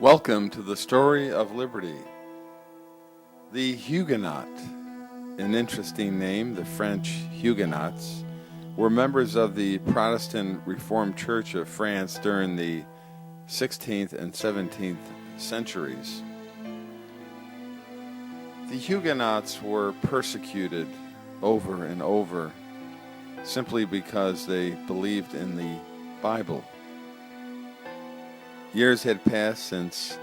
Welcome to the story of liberty. The Huguenot, an interesting name, the French Huguenots, were members of the Protestant Reformed Church of France during the 16th and 17th centuries. The Huguenots were persecuted over and over simply because they believed in the Bible. Years had passed since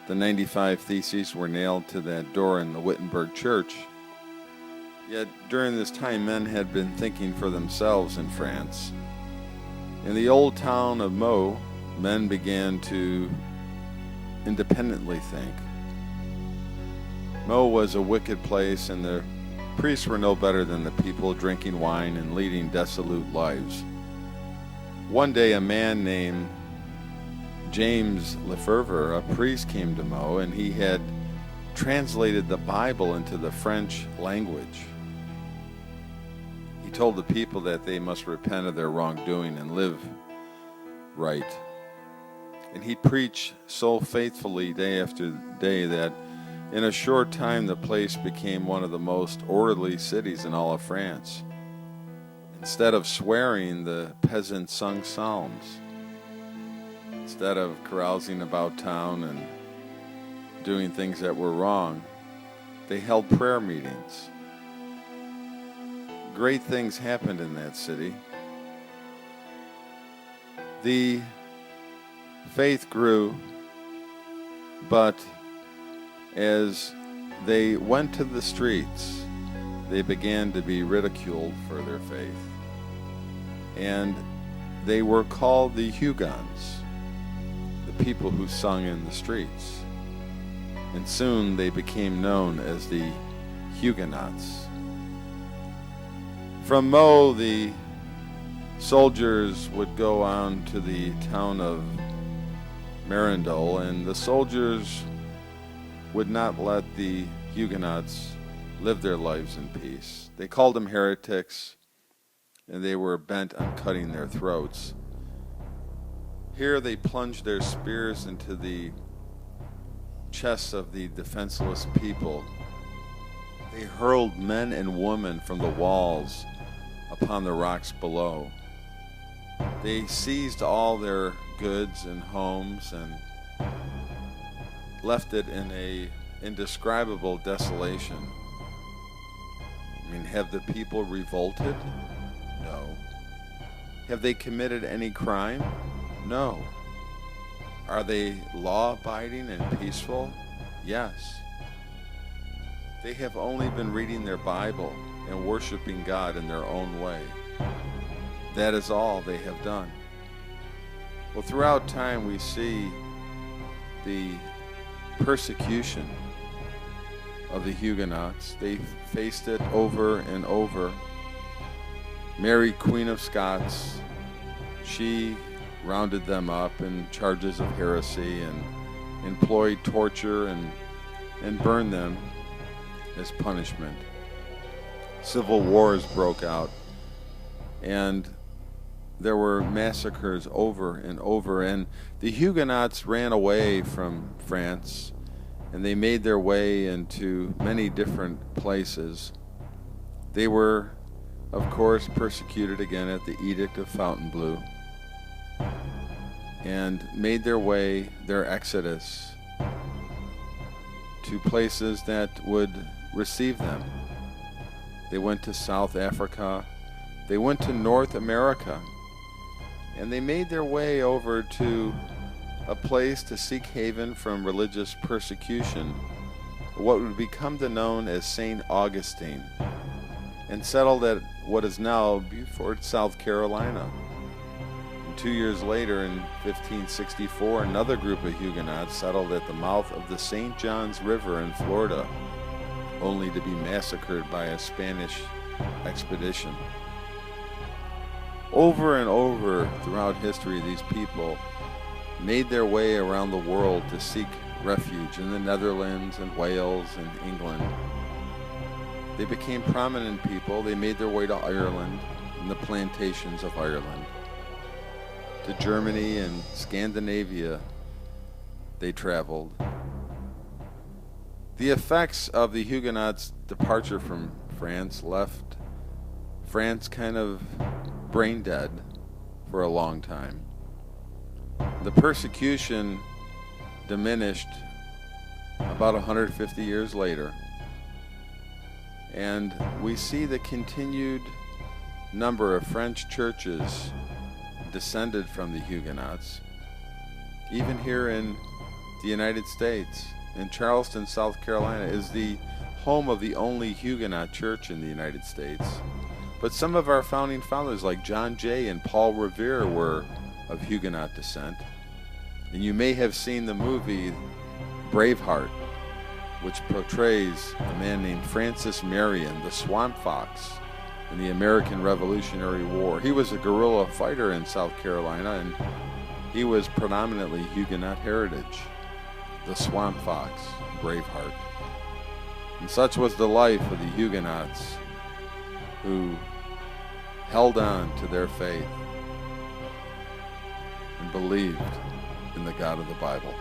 the 95 Theses were nailed to that door in the Wittenberg church. Yet during this time, men had been thinking for themselves in France. In the old town of Meaux, men began to independently think. Meaux was a wicked place, and the priests were no better than the people, drinking wine and leading dissolute lives. One day, a man named James Lefebvre, a priest, came to Meaux, and he had translated the Bible into the French language. He told the people that they must repent of their wrongdoing and live right. And he preached so faithfully day after day that in a short time the place became one of the most orderly cities in all of France. Instead of swearing, the peasants sung psalms. Instead of carousing about town and doing things that were wrong, they held prayer meetings. Great things happened in that city. The faith grew, but as they went to the streets, they began to be ridiculed for their faith. And they were called the Huguenots, the people who sung in the streets. And soon they became known as the Huguenots. From Meaux, the soldiers would go on to the town of Marindol, and the soldiers would not let the Huguenots live their lives in peace. They called them heretics, and they were bent on cutting their throats. Here they plunged their spears into the chests of the defenseless people. They hurled men and women from the walls upon the rocks below. They seized all their goods and homes and left it in a indescribable desolation. I mean, have the people revolted? No. Have they committed any crime? No. Are they law-abiding and peaceful? Yes. They have only been reading their Bible and worshiping God in their own way. That is all they have done. Well, throughout time we see the persecution of the Huguenots. They faced it over and over. Mary, Queen of Scots, she rounded them up in charges of heresy and employed torture and burned them as punishment. Civil wars broke out, and there were massacres over and over, and the Huguenots ran away from France, and they made their way into many different places. They were, of course, persecuted again at the Edict of Fontainebleau, and made their exodus to places that would receive them. They went to South Africa, they went to North America, and they made their way over to a place to seek haven from religious persecution, what would become known as St. Augustine, and settled at what is now Beaufort, South Carolina. 2 years later, in 1564, another group of Huguenots settled at the mouth of the St. Johns River in Florida, only to be massacred by a Spanish expedition. Over and over throughout history, these people made their way around the world to seek refuge in the Netherlands and Wales and England. They became prominent people. They made their way to Ireland and the plantations of Ireland, to Germany and Scandinavia, they traveled. The effects of the Huguenots' departure from France left France kind of brain dead for a long time. The persecution diminished about 150 years later, and we see the continued number of French churches descended from the Huguenots, even here in the United States. In Charleston, South Carolina, is the home of the only Huguenot church in the United States. But some of our founding fathers, like John Jay and Paul Revere, were of Huguenot descent. And you may have seen the movie Braveheart, which portrays a man named Francis Marion, the Swamp Fox, in the American Revolutionary War. He was a guerrilla fighter in South Carolina, and he was predominantly Huguenot heritage. The Swamp Fox, Braveheart. And such was the life of the Huguenots, who held on to their faith and believed in the God of the Bible.